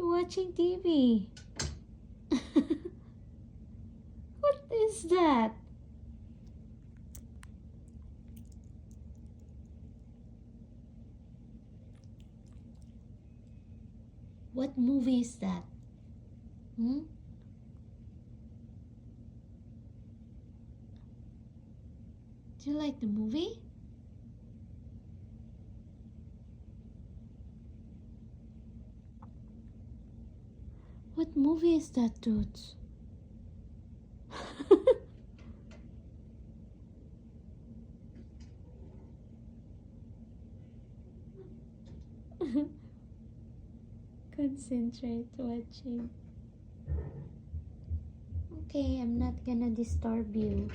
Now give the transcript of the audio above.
Watching TV. What is that? What movie is that? Hmm? Do you like the movie? What movie is that, Toots? Concentrate watching. Okay, I'm not gonna disturb you.